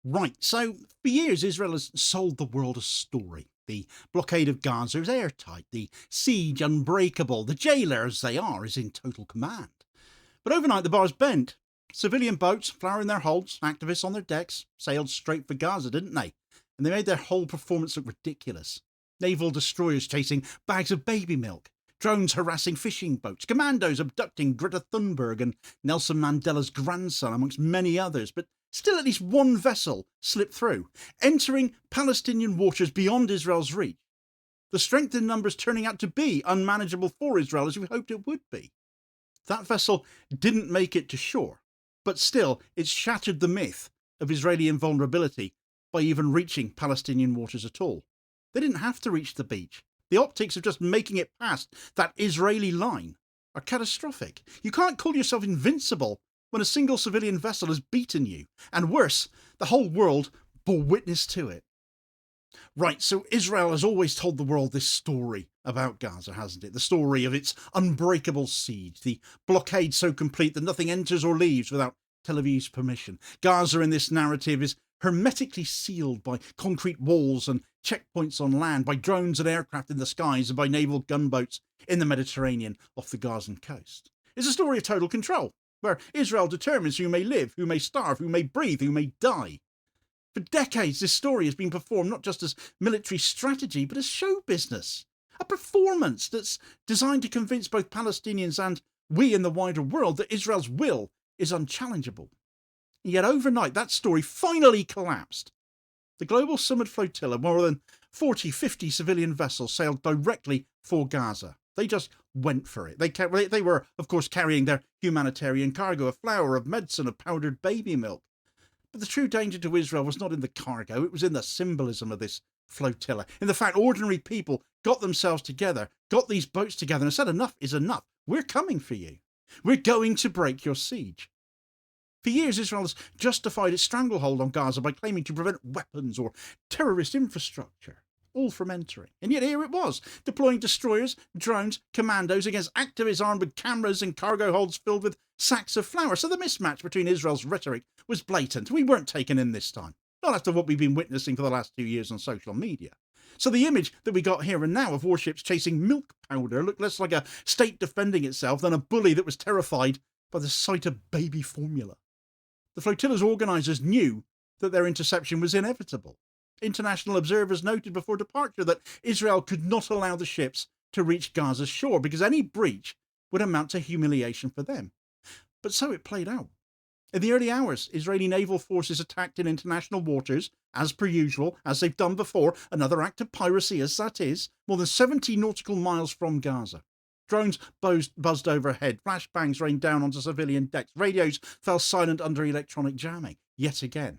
Right, so for years Israel has sold the world a story. The blockade of Gaza is airtight, the siege unbreakable, the jailer, as they are, is in total command. But overnight the bars bent. Civilian boats, flower in their holds, activists on their decks, sailed straight for Gaza, didn't they? And they made their whole performance look ridiculous. Naval destroyers chasing bags of baby milk, drones harassing fishing boats, commandos abducting Greta Thunberg and Nelson Mandela's grandson, amongst many others, but still at least one vessel slipped through, entering Palestinian waters beyond Israel's reach. The strength in numbers turning out to be unmanageable for Israel, as we hoped it would be. That vessel didn't make it to shore, but still it shattered the myth of Israeli invulnerability by even reaching Palestinian waters at all. They didn't have to reach the beach. The optics of just making it past that Israeli line are catastrophic. You can't call yourself invincible when a single civilian vessel has beaten you, and worse, the whole world bore witness to it. Right, so Israel has always told the world this story about Gaza, hasn't it? The story of its unbreakable siege, the blockade so complete that nothing enters or leaves without Tel Aviv's permission. Gaza in this narrative is hermetically sealed by concrete walls and checkpoints on land, by drones and aircraft in the skies, and by naval gunboats in the Mediterranean off the Gazan coast. It's a story of total control, where Israel determines who may live, who may starve, who may breathe, who may die. For decades, this story has been performed not just as military strategy, but as show business. A performance that's designed to convince both Palestinians and we in the wider world that Israel's will is unchallengeable. And yet overnight, that story finally collapsed. The global summit flotilla, more than 40-50 civilian vessels, sailed directly for Gaza. They just went for it. They were, of course, carrying their humanitarian cargo of flour, of medicine, of powdered baby milk. But the true danger to Israel was not in the cargo, it was in the symbolism of this flotilla. In the fact, ordinary people got themselves together, got these boats together and said, enough is enough. We're coming for you. We're going to break your siege. For years, Israel has justified its stranglehold on Gaza by claiming to prevent weapons or terrorist infrastructure, all from entering. And yet here it was, deploying destroyers, drones, commandos against activists armed with cameras and cargo holds filled with sacks of flour. So the mismatch between Israel's rhetoric was blatant. We weren't taken in this time, not after what we've been witnessing for the last 2 years on social media. So the image that we got here and now of warships chasing milk powder looked less like a state defending itself than a bully that was terrified by the sight of baby formula. The flotilla's organisers knew that their interception was inevitable. International observers noted before departure that Israel could not allow the ships to reach Gaza's shore because any breach would amount to humiliation for them. But so it played out. In the early hours, Israeli naval forces attacked in international waters, as per usual, as they've done before, another act of piracy as that is, more than 70 nautical miles from Gaza. Drones buzzed overhead, flashbangs rained down onto civilian decks, radios fell silent under electronic jamming, yet again.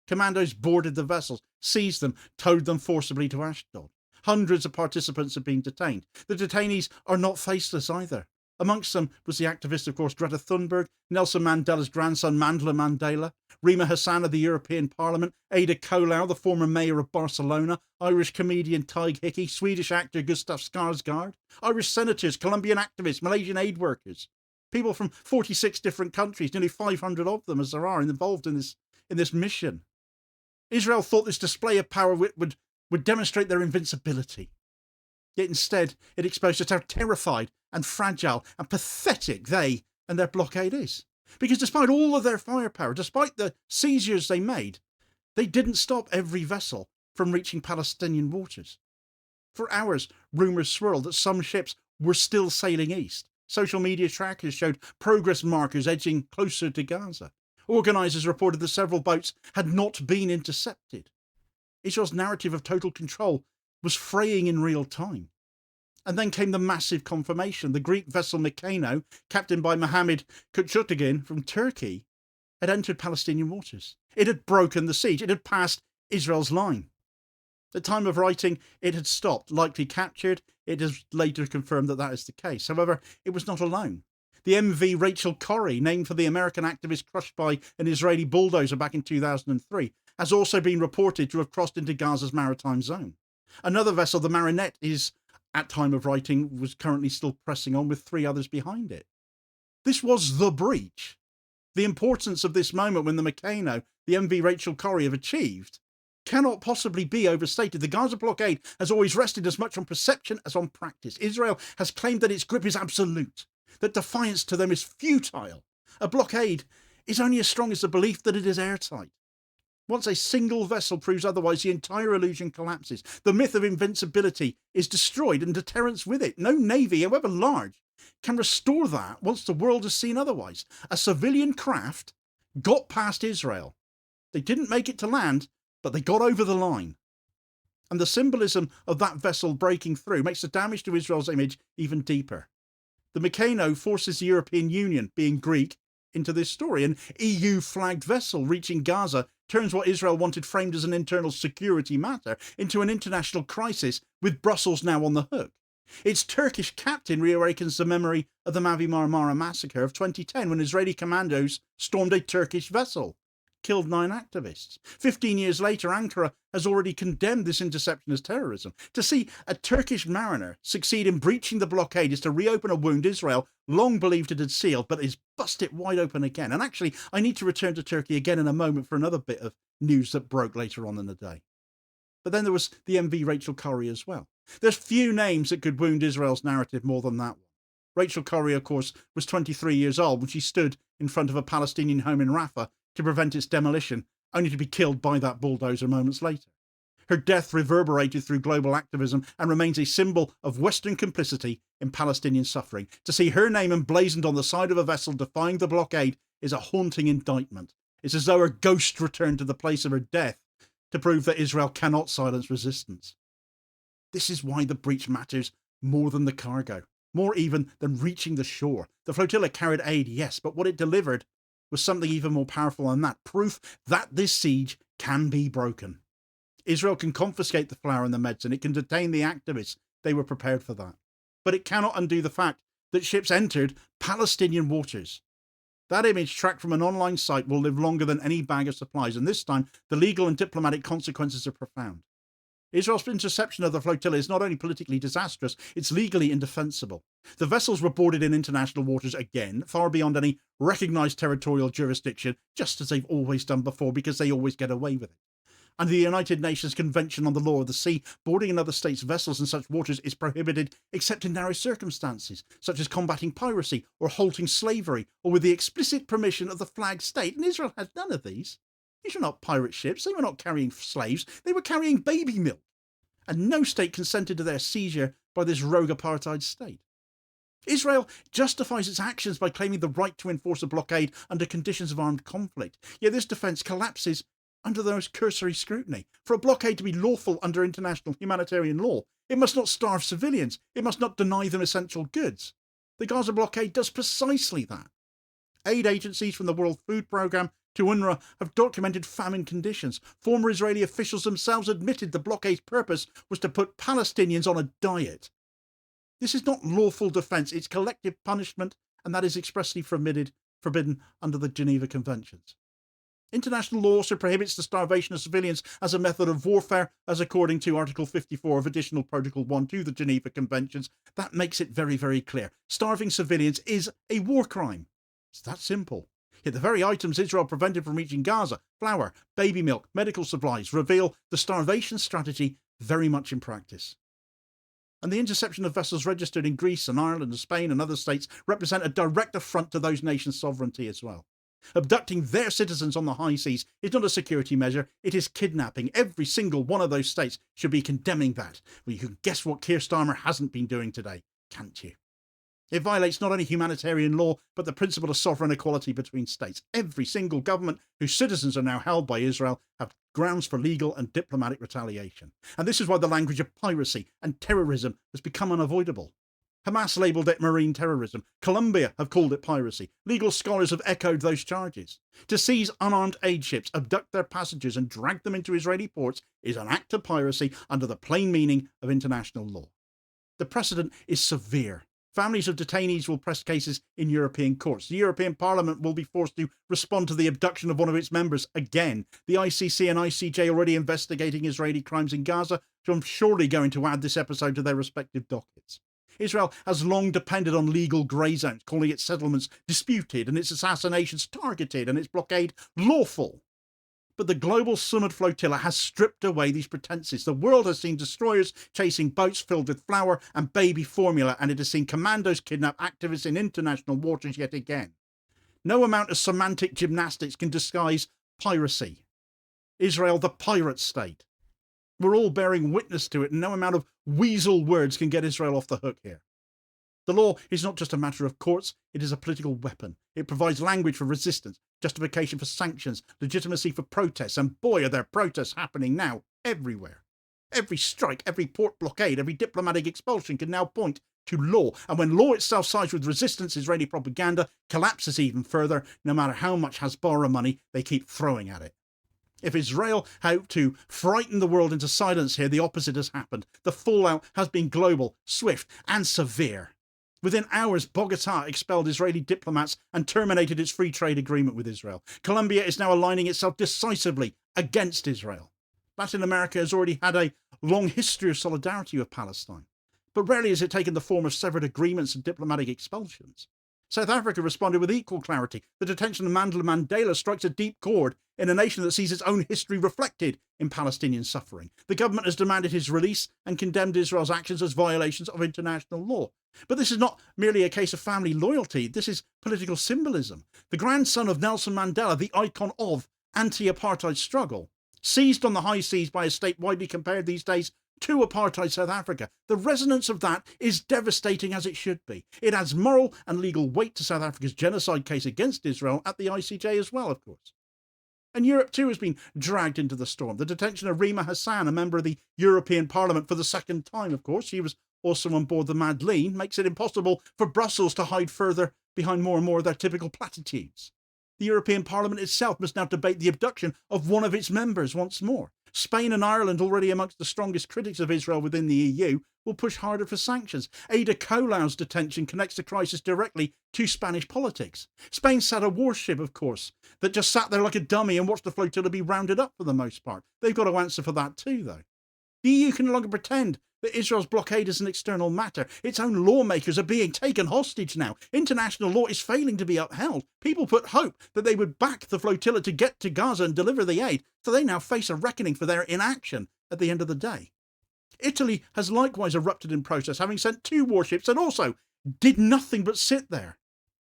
Commandos boarded the vessels, seized them, towed them forcibly to Ashdod. Hundreds of participants have been detained. The detainees are not faceless either. Amongst them was the activist, of course, Greta Thunberg, Nelson Mandela's grandson, Mandela, Rima Hassan of the European Parliament, Ada Colau, the former mayor of Barcelona, Irish comedian Tig Hickey, Swedish actor Gustav Skarsgård, Irish senators, Colombian activists, Malaysian aid workers. People from 46 different countries, nearly 500 of them as there are, involved in this mission. Israel thought this display of power would demonstrate their invincibility. Yet instead, it exposed just how terrified and fragile and pathetic they and their blockade is. Because despite all of their firepower, despite the seizures they made, they didn't stop every vessel from reaching Palestinian waters. For hours, rumours swirled that some ships were still sailing east. Social media trackers showed progress markers edging closer to Gaza. Organisers reported that several boats had not been intercepted. Israel's narrative of total control was fraying in real time. And then came the massive confirmation. The Greek vessel Mykonos, captained by Mohammed Kutchutagin from Turkey, had entered Palestinian waters. It had broken the siege. It had passed Israel's line. At the time of writing, it had stopped, likely captured. It has later confirmed that is the case. However, it was not alone. The MV Rachel Corrie, named for the American activist crushed by an Israeli bulldozer back in 2003, has also been reported to have crossed into Gaza's maritime zone. Another vessel, the Marinette, is, at time of writing, was currently still pressing on with 3 others behind it. This was the breach. The importance of this moment when the Mykonos the MV Rachel Corrie have achieved cannot possibly be overstated. The Gaza blockade has always rested as much on perception as on practice. Israel has claimed that its grip is absolute, that defiance to them is futile. A blockade is only as strong as the belief that it is airtight. Once a single vessel proves otherwise, the entire illusion collapses. The myth of invincibility is destroyed and deterrence with it. No navy, however large, can restore that once the world has seen otherwise. A civilian craft got past Israel. They didn't make it to land, but they got over the line. And the symbolism of that vessel breaking through makes the damage to Israel's image even deeper. The Meccano forces the European Union, being Greek, into this story. An EU-flagged vessel reaching Gaza turns what Israel wanted framed as an internal security matter into an international crisis, with Brussels now on the hook. Its Turkish captain reawakens the memory of the Mavi Marmara massacre of 2010, when Israeli commandos stormed a Turkish vessel, killed 9 activists. 15 years later, Ankara has already condemned this interception as terrorism. To see a Turkish mariner succeed in breaching the blockade is to reopen a wound Israel long believed it had sealed, but is bust it wide open again. And actually, I need to return to Turkey again in a moment for another bit of news that broke later on in the day. But then there was the MV Rachel Corrie as well. There's few names that could wound Israel's narrative more than that one. Rachel Corrie, of course, was 23 years old when she stood in front of a Palestinian home in Rafah to prevent its demolition, only to be killed by that bulldozer moments later. Her death reverberated through global activism and remains a symbol of Western complicity in Palestinian suffering. To see her name emblazoned on the side of a vessel defying the blockade is a haunting indictment. It's as though her ghost returned to the place of her death to prove that Israel cannot silence resistance. This is why the breach matters more than the cargo, more even than reaching the shore. The flotilla carried aid, yes, but what it delivered was something even more powerful than that. Proof that this siege can be broken. Israel can confiscate the flour and the medicine. It can detain the activists. They were prepared for that. But it cannot undo the fact that ships entered Palestinian waters. That image, tracked from an online site, will live longer than any bag of supplies, and this time the legal and diplomatic consequences are profound. Israel's interception of the flotilla is not only politically disastrous, it's legally indefensible. The vessels were boarded in international waters again, far beyond any recognised territorial jurisdiction, just as they've always done before, because they always get away with it. Under the United Nations Convention on the Law of the Sea, boarding another state's vessels in such waters is prohibited except in narrow circumstances, such as combating piracy or halting slavery, or with the explicit permission of the flagged state, and Israel had none of these. These were not pirate ships, they were not carrying slaves, they were carrying baby milk. And no state consented to their seizure by this rogue apartheid state. Israel justifies its actions by claiming the right to enforce a blockade under conditions of armed conflict, yet this defence collapses under the most cursory scrutiny. For a blockade to be lawful under international humanitarian law, it must not starve civilians, it must not deny them essential goods. The Gaza blockade does precisely that. Aid agencies from the World Food Programme to UNRWA have documented famine conditions. Former Israeli officials themselves admitted the blockade's purpose was to put Palestinians on a diet. This is not lawful defence, it's collective punishment, and that is expressly forbidden under the Geneva Conventions. International law also prohibits the starvation of civilians as a method of warfare, as according to Article 54 of Additional Protocol 1 to the Geneva Conventions. That makes it very, very clear. Starving civilians is a war crime. It's that simple. Yet the very items Israel prevented from reaching Gaza, flour, baby milk, medical supplies, reveal the starvation strategy very much in practice. And the interception of vessels registered in Greece and Ireland and Spain and other states represent a direct affront to those nations' sovereignty as well. Abducting their citizens on the high seas is not a security measure, it is kidnapping. Every single one of those states should be condemning that. Well, you can guess what Keir Starmer hasn't been doing today, can't you? It violates not only humanitarian law, but the principle of sovereign equality between states. Every single government whose citizens are now held by Israel have grounds for legal and diplomatic retaliation. And this is why the language of piracy and terrorism has become unavoidable. Hamas labelled it marine terrorism. Colombia have called it piracy. Legal scholars have echoed those charges. To seize unarmed aid ships, abduct their passengers and drag them into Israeli ports is an act of piracy under the plain meaning of international law. The precedent is severe. Families of detainees will press cases in European courts. The European Parliament will be forced to respond to the abduction of one of its members again. The ICC and ICJ already investigating Israeli crimes in Gaza, so I'm surely going to add this episode to their respective dockets. Israel has long depended on legal grey zones, calling its settlements disputed and its assassinations targeted and its blockade lawful. But the global summit flotilla has stripped away these pretenses. The world has seen destroyers chasing boats filled with flour and baby formula, and it has seen commandos kidnap activists in international waters yet again. No amount of semantic gymnastics can disguise piracy. Israel, the pirate state. We're all bearing witness to it, and no amount of weasel words can get Israel off the hook here. The law is not just a matter of courts, it is a political weapon. It provides language for resistance, justification for sanctions, legitimacy for protests, and boy, are there protests happening now everywhere. Every strike, every port blockade, every diplomatic expulsion can now point to law, and when law itself sides with resistance, Israeli propaganda collapses even further, no matter how much Hasbara money they keep throwing at it. If Israel hoped to frighten the world into silence here, the opposite has happened. The fallout has been global, swift, and severe. Within hours, Bogota expelled Israeli diplomats and terminated its free trade agreement with Israel. Colombia is now aligning itself decisively against Israel. Latin America has already had a long history of solidarity with Palestine, but rarely has it taken the form of severed agreements and diplomatic expulsions. South Africa responded with equal clarity. The detention of Mandela strikes a deep chord in a nation that sees its own history reflected in Palestinian suffering. The government has demanded his release and condemned Israel's actions as violations of international law. But this is not merely a case of family loyalty. This is political symbolism. The grandson of Nelson Mandela, the icon of anti-apartheid struggle, seized on the high seas by a state widely compared these days to apartheid South Africa. The resonance of that is devastating, as it should be. It adds moral and legal weight to South Africa's genocide case against Israel at the ICJ as well, of course. And Europe too has been dragged into the storm. The detention of Rima Hassan, a member of the European Parliament for the second time, of course, she was also on board the Madeleine, makes it impossible for Brussels to hide further behind more and more of their typical platitudes. The European Parliament itself must now debate the abduction of one of its members once more. Spain and Ireland, already amongst the strongest critics of Israel within the EU, will push harder for sanctions. Ada Colau's detention connects the crisis directly to Spanish politics. Spain sat a warship, of course, that just sat there like a dummy and watched the flotilla be rounded up for the most part. They've got to answer for that too, though. The EU can no longer pretend that Israel's blockade is an external matter. Its own lawmakers are being taken hostage now. International law is failing to be upheld. People put hope that they would back the flotilla to get to Gaza and deliver the aid, so they now face a reckoning for their inaction at the end of the day. Italy has likewise erupted in protest, having sent 2 warships and also did nothing but sit there.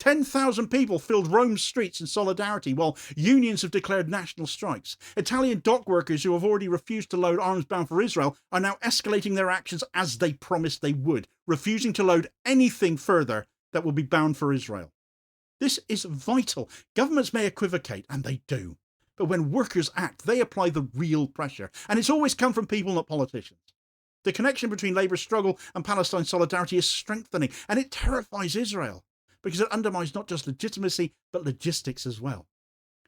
10,000 people filled Rome's streets in solidarity, while unions have declared national strikes. Italian dock workers who have already refused to load arms bound for Israel are now escalating their actions as they promised they would, refusing to load anything further that will be bound for Israel. This is vital. Governments may equivocate, and they do. But when workers act, they apply the real pressure. And it's always come from people, not politicians. The connection between Labour's struggle and Palestine solidarity is strengthening, and it terrifies Israel, because it undermines not just legitimacy, but logistics as well.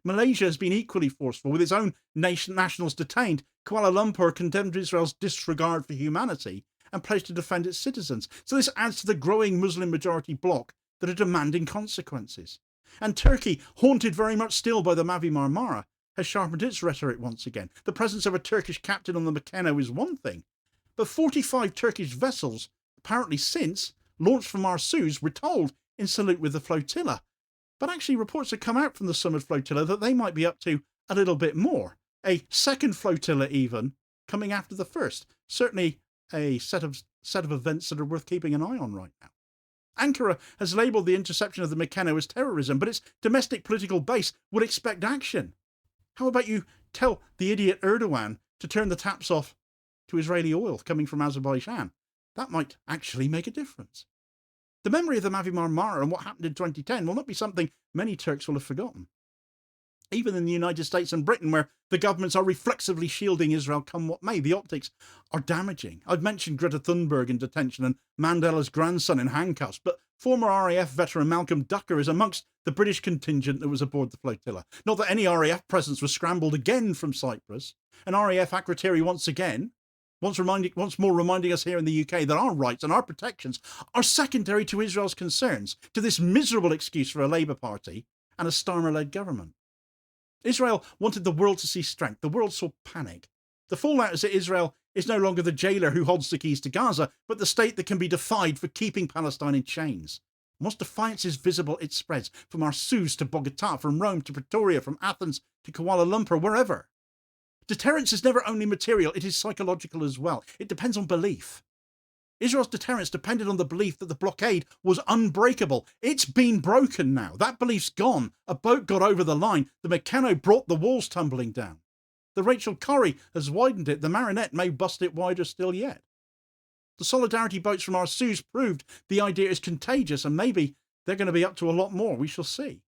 Malaysia has been equally forceful, with its own nationals detained. Kuala Lumpur condemned Israel's disregard for humanity and pledged to defend its citizens. So this adds to the growing Muslim majority bloc that are demanding consequences. And Turkey, haunted very much still by the Mavi Marmara, has sharpened its rhetoric once again. The presence of a Turkish captain on the Meccano is one thing, but 45 Turkish vessels, apparently since, launched from Arsuz, we're told, in salute with the flotilla. But actually reports have come out from the Summit flotilla that they might be up to a little bit more. A second flotilla even, coming after the first. Certainly a set of events that are worth keeping an eye on right now. Ankara has labelled the interception of the Meccano as terrorism, but its domestic political base would expect action. How about you tell the idiot Erdogan to turn the taps off to Israeli oil coming from Azerbaijan? That might actually make a difference. The memory of the Mavi Marmara and what happened in 2010 will not be something many Turks will have forgotten. Even in the United States and Britain, where the governments are reflexively shielding Israel come what may, the optics are damaging. I've mentioned Greta Thunberg in detention and Mandela's grandson in handcuffs, but former RAF veteran Malcolm Ducker is amongst the British contingent that was aboard the flotilla. Not that any RAF presence was scrambled again from Cyprus. And RAF Akrotiri once more reminding us here in the UK that our rights and our protections are secondary to Israel's concerns, to this miserable excuse for a Labour Party and a Starmer-led government. Israel wanted the world to see strength. The world saw panic. The fallout is that Israel is no longer the jailer who holds the keys to Gaza, but the state that can be defied for keeping Palestine in chains. Once defiance is visible, it spreads from Arsuz to Bogota, from Rome to Pretoria, from Athens to Kuala Lumpur, wherever. Deterrence is never only material, it is psychological as well. It depends on belief. Israel's deterrence depended on the belief that the blockade was unbreakable. It's been broken now. That belief's gone. A boat got over the line. The Meccano brought the walls tumbling down. The Rachel Corrie has widened it. The Marinette may bust it wider still yet. The solidarity boats from Arsuz proved the idea is contagious, and maybe they're going to be up to a lot more. We shall see.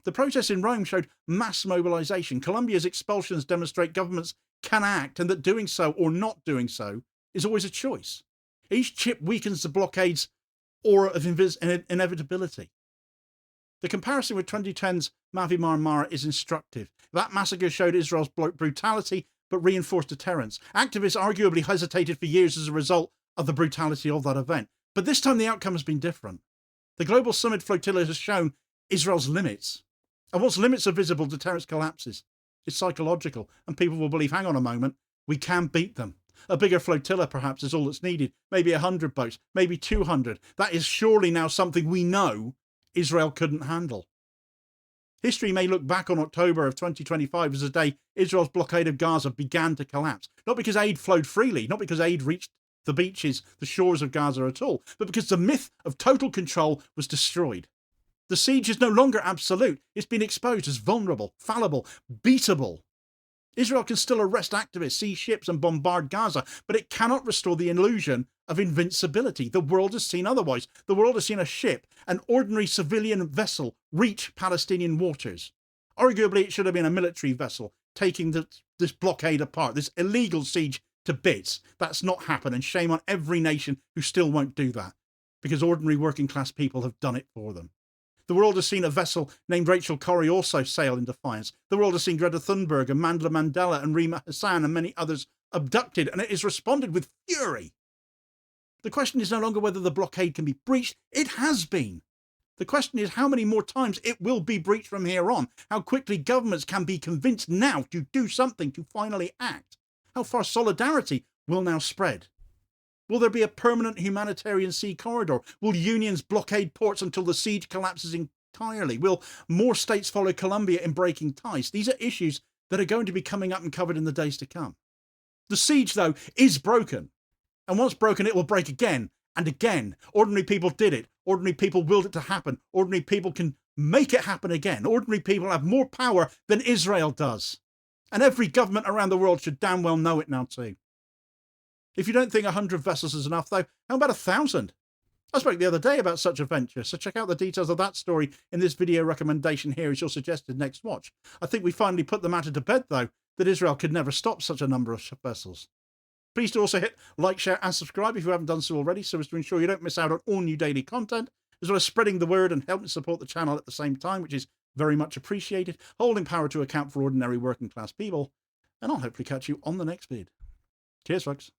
The protests in Rome showed mass mobilization. Colombia's expulsions demonstrate governments can act, and that doing so or not doing so is always a choice. Each chip weakens the blockade's aura of inevitability. The comparison with 2010's Mavi Marmara is instructive. That massacre showed Israel's brutality but reinforced deterrence. Activists arguably hesitated for years as a result of the brutality of that event. But this time the outcome has been different. The global summit flotilla has shown Israel's limits. And once limits are visible, deterrence collapses. It's psychological, and people will believe, hang on a moment, we can beat them. A bigger flotilla, perhaps, is all that's needed. Maybe 100 boats, maybe 200. That is surely now something we know Israel couldn't handle. History may look back on October of 2025 as the day Israel's blockade of Gaza began to collapse. Not because aid flowed freely, not because aid reached the beaches, the shores of Gaza at all, but because the myth of total control was destroyed. The siege is no longer absolute. It's been exposed as vulnerable, fallible, beatable. Israel can still arrest activists, seize ships and bombard Gaza, but it cannot restore the illusion of invincibility. The world has seen otherwise. The world has seen a ship, an ordinary civilian vessel, reach Palestinian waters. Arguably, it should have been a military vessel taking this blockade apart, this illegal siege to bits. That's not happened, and shame on every nation who still won't do that, because ordinary working class people have done it for them. The world has seen a vessel named Rachel Corrie also sail in defiance. The world has seen Greta Thunberg and Mandela and Rima Hassan and many others abducted, and it has responded with fury. The question is no longer whether the blockade can be breached. It has been. The question is how many more times it will be breached from here on, how quickly governments can be convinced now to do something, to finally act, how far solidarity will now spread. Will there be a permanent humanitarian sea corridor? Will unions blockade ports until the siege collapses entirely? Will more states follow Colombia in breaking ties? These are issues that are going to be coming up and covered in the days to come. The siege, though, is broken. And once broken, it will break again and again. Ordinary people did it. Ordinary people willed it to happen. Ordinary people can make it happen again. Ordinary people have more power than Israel does. And every government around the world should damn well know it now too. If you don't think 100 vessels is enough, though, how about 1,000? I spoke the other day about such a venture, so check out the details of that story in this video recommendation here as your suggested next watch. I think we finally put the matter to bed, though, that Israel could never stop such a number of vessels. Please do also hit like, share and subscribe if you haven't done so already, so as to ensure you don't miss out on all new daily content, as well as spreading the word and helping support the channel at the same time, which is very much appreciated, holding power to account for ordinary working class people, and I'll hopefully catch you on the next vid. Cheers, folks.